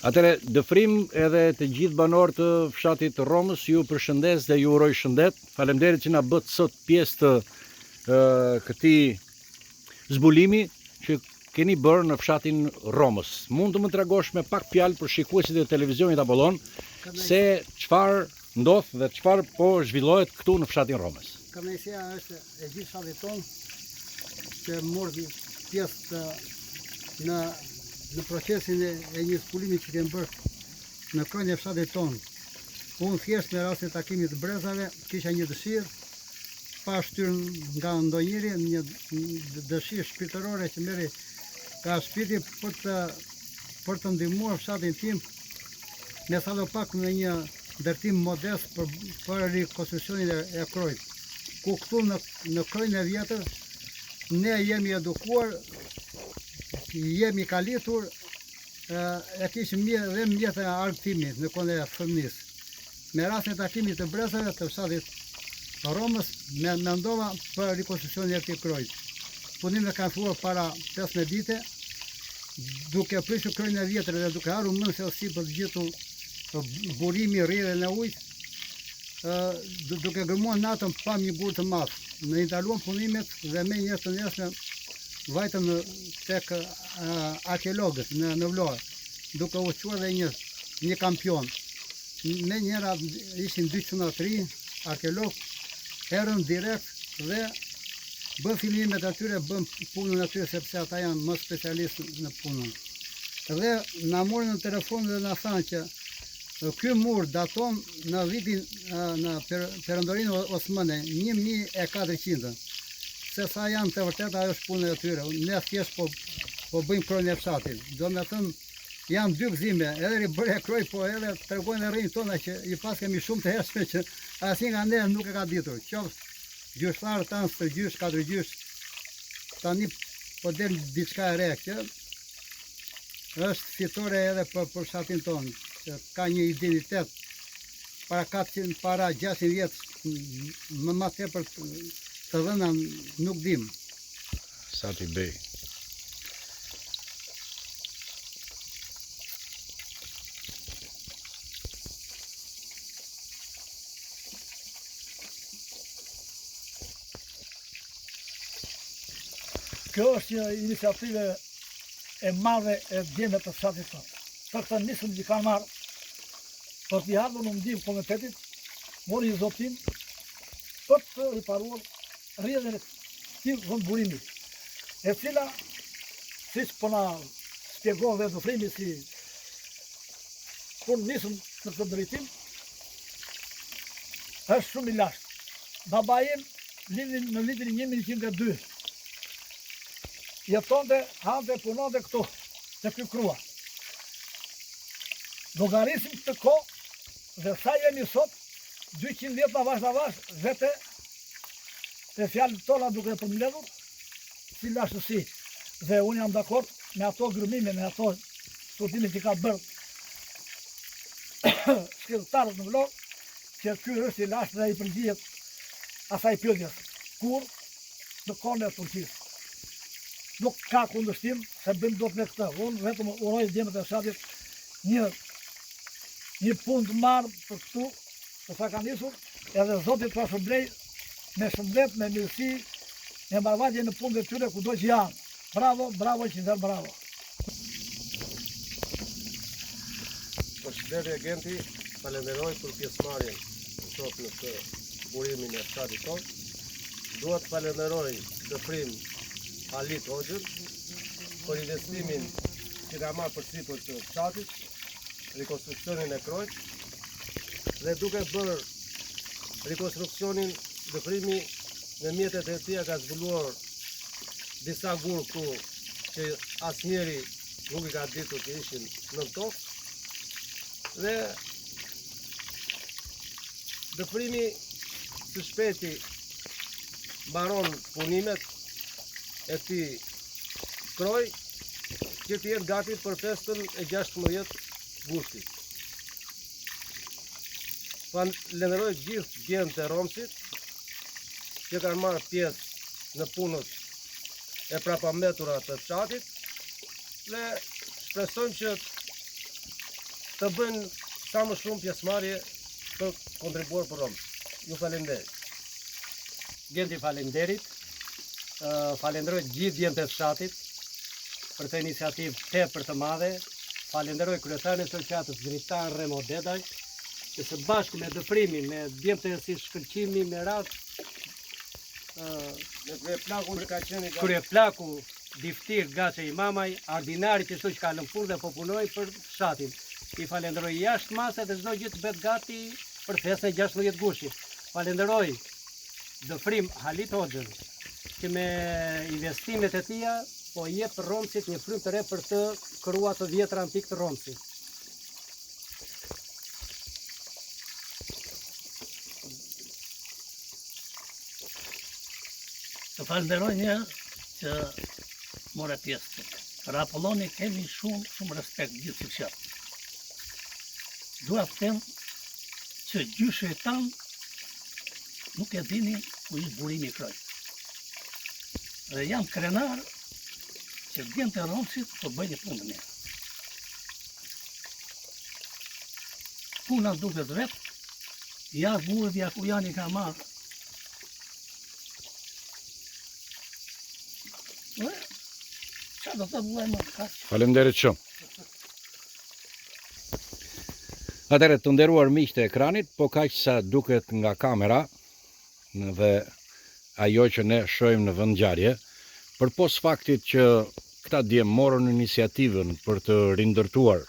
Atëre, dëfrim edhe të gjithë banorët të fshatit të Romës, ju përshëndes dhe ju uroj shëndet. Faleminderit që na bët sot pjesë të këtij zbulimi që keni bërë në fshatin Romës. Mund të më tregosh me pak fjalë për shikuesit e televizionit Apollon se çfarë ndodh dhe çfarë po zhvillohet këtu në fshatin Romës. Kënaqësia është e gjithë fshatit tonë që mordi pjesë në procesin e një zbulimi që kemë bërë në krajin e fshatit tonë. Unë thjesht me rast të takimit të brezave kisha një dëshirë pa shtyrë nga ndonjëri, një dëshirë shpirtërore që merri nga shpirti për të ndihmuar fshatin tim me sa do pak në një ndërtim modest për rikonstruksionin e krojit. Ku këtu në krojin e vjetër ne jemi edukuar, jemi kalitur, e kishim dhe mjetë e argëtimit në kohën e fëmijës. Me rastin e takimit të brezave të fshatit Romës, mendova për rikonstruksionin e këtij krojit. Punimet kanë filluar para 15 vite, duke prishur krojin e vjetër dhe duke harur mend se si për të gjetur burimi, rrjedhën e ujit, duke gërmuar natën pa një burr të madh. Ne ndaluam punimet dhe me njerëz të nesme vajtëm tek arkeologët në Vlorë, duke u quar dhe një kampion. Me njëra ishin 2 çuna të ri, arkeolog, erën direkt dhe bën filmimet atyre, bën punën atyre sepse ata janë më specialistë në punën. Dhe na morën në telefon dhe na thanë që ky mur daton në vitin në perëndorinë osmane 1400. Se sa janë të vërteta ajo është puna e tyre. Ne thjesht po bëjmë krojin e fshatit. Do me thënë janë 2 gëzime, edhe ribërja e kroj, po edhe tregojnë e rrinjt tona që i pas kemi shumë të hershme që asnjë nga ne nuk e ka ditur. Qoftë gjyshtarë tanë, stërgjysh, katërgjysh, tani po del diçka e re që është fitore edhe për fshatin tonë, që ka një identitet para 400, para 600 vjetë, më tepër të dhëna nuk dim. Sa t'i bëj. Kjo është një iniciative e madhe e djemve të fshatit tonë. Për këtë nisëm që kanë marrë për t'i ardhur në ndihmë komitetit, mori një zotim për të riparuar rrjedhën e këtij burimi, e cila, siç po na shpjegon dhe dëfrimi si kur nisëm në këtë drejtim, është shumë i lashtë. Baba im në vitin 1902 jetonte, hante, punonte këtu, të ky krua. Llogarisim të kohë dhe sa jemi sot, 200 vjet avash vete të fjalët tona duke përmbledhur si lashtësi. Dhe unë jam dakord me ato grumime, me ato studime që ka bërë shkencëtarët në Vlorë, që ky është i lashtë dhe i përgjigjet asaj pyetjes. Kur në kohën e Turqisë. Nuk ka kundërshtim se bëjmë dot me këtë. Unë vetëm uroj djemët e fshatit një punë të marrë për këtu, për sa ka nisur, edhe Zotit pa shpërblet me shëndet, me mirësi, me mbarvajtje në punët e tyre kudo që janë. Bravo, bravo, qindër bravo. Përshëndetje agenti, falenderoj për pjesëmarrjen sot në këtë burimin e fshatit tonë. Dua të falenderoj Dëfrim Halit Hoxhën për investimin që ka marrë përsipër të fshatit, rikonstruksionin e krojit, dhe duke bërë rikonstruksionin, Dëfrimi në mjetet e tij ka zbuluar disa gurë ku që asnjëri nuk i ka ditur që ishin në tokë, dhe Dëfrimi së shpejti mbaron punimet e këtij kroj që të jetë gati për festën e 16 gustit. Falenderoj gjithë djemtë e Romsit që kanë marrë pjesë në punët e prapametura të fshatit dhe shpresojmë që të bëjnë sa më shumë pjesëmarrje për kontribuar për Romës. Ju falenderoj. Gjendi falenderit, falenderoj gjithë djemtë të fshatit për të iniciativë tepër të madhe, falenderoj kryetarin e shoqatës Dritan Remo Dedaj, që së bashku me dëfrimin, me djemtë si shkëlqimi, me radhë, Me kryeplakun që ka qenë kryeplaku Diftir Gace Imamaj, ordinari që shtu që ka lënë punë dhe po punoj për fshatin. I falenderoj jashtë mase dhe çdo gjë të bet gati për festën e 16 gushit. Falenderoj dëfrim Halit Hoxhën, që me investimet e tia po jep Romësit një frymë të re për të krijuar të vjetra antik të Romësit. Të falenderoj një që more pjesë. Për Apolloni kemi shumë respekt gjithë fshat. Dua të them që gjyshe e tanë nuk e dini ku ishtë burimi i krojt. Dhe jam krenar që djemtë e Romësit të bëjnë punë mirë. Puna duket vetë, jashtë burëdhja ku janë i ka marrë. Qa do të bëjmë ka? Faleminderit shumë. Atëherë të nderuar miq të ekranit, po kaq sa duket nga kamera dhe ajo që ne shohim në vendngjarje, përpos faktit që këta djem morën iniciativën për të rindërtuar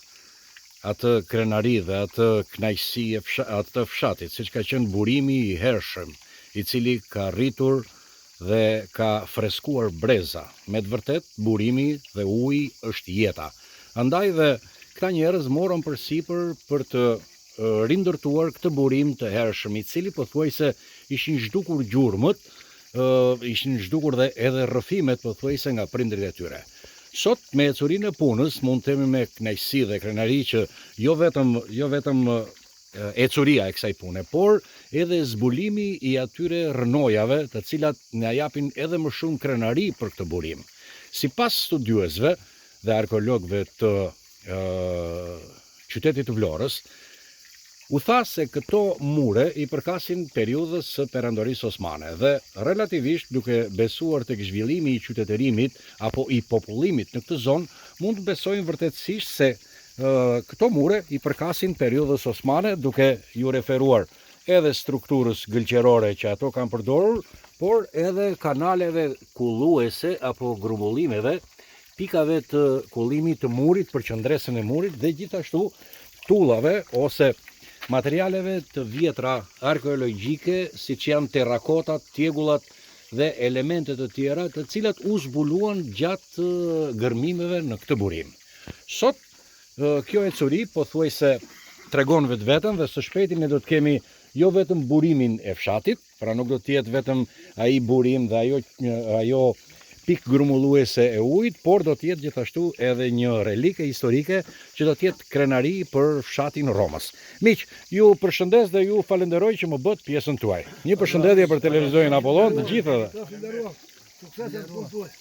atë krenari dhe atë kënaqësi atë fshatit, siç ka qenë burimi i hershëm, i cili ka rritur dhe ka freskuar breza. Me të vërtet, burimi dhe uji është jeta. Andaj dhe këta njerëz morën përsipër për të rindërtuar këtë burim të hershëm, i cili pothuajse ishin zhdukur gjurmët, ishin zhdukur dhe edhe rrëfimet pothuajse nga prindrit e tyre. Sot me ecurinë e punës mund të themi me kënaqësi dhe krenari që jo vetëm ecuria e kësaj pune, por edhe zbulimi i atyre rënojave të cilat na japin edhe më shumë krenari për këtë burim. Sipas studiuesve dhe arkeologëve të qytetit të Vlorës, u tha se këto mure i përkasin periudhës së perandorisë osmane dhe relativisht duke besuar tek zhvillimi i qytetërimit apo i popullimit në këtë zonë, mund të besojnë vërtetësisht se këto mure i përkasin periudhës osmane, duke ju referuar edhe strukturës gëlqerore që ato kanë përdorur, por edhe kanaleve kulluese apo grumbullimeve, pikave të kullimit të murit për qëndresën e murit dhe gjithashtu tullave ose materialeve të vjetra arkeologjike, siç janë terrakotat, tjegullat dhe elemente të tjera, të cilat u zbuluan gjatë gërmimeve në këtë burim. Sot kjo ecuri pothuajse tregon vetëm dhe së shpejti ne do të kemi jo vetëm burimin e fshatit, pra nuk do të jetë vetëm ai burim dhe ajo pikë grumbulluese e ujit, por do të jetë gjithashtu edhe një relike historike që do të jetë krenari për fshatin Romës. Miq, ju përshëndes dhe ju falenderoj që më bët pjesën tuaj. Një përshëndetje për televizorin Apollon të gjithëve. Falenderoj. Sukses e punë tuaj.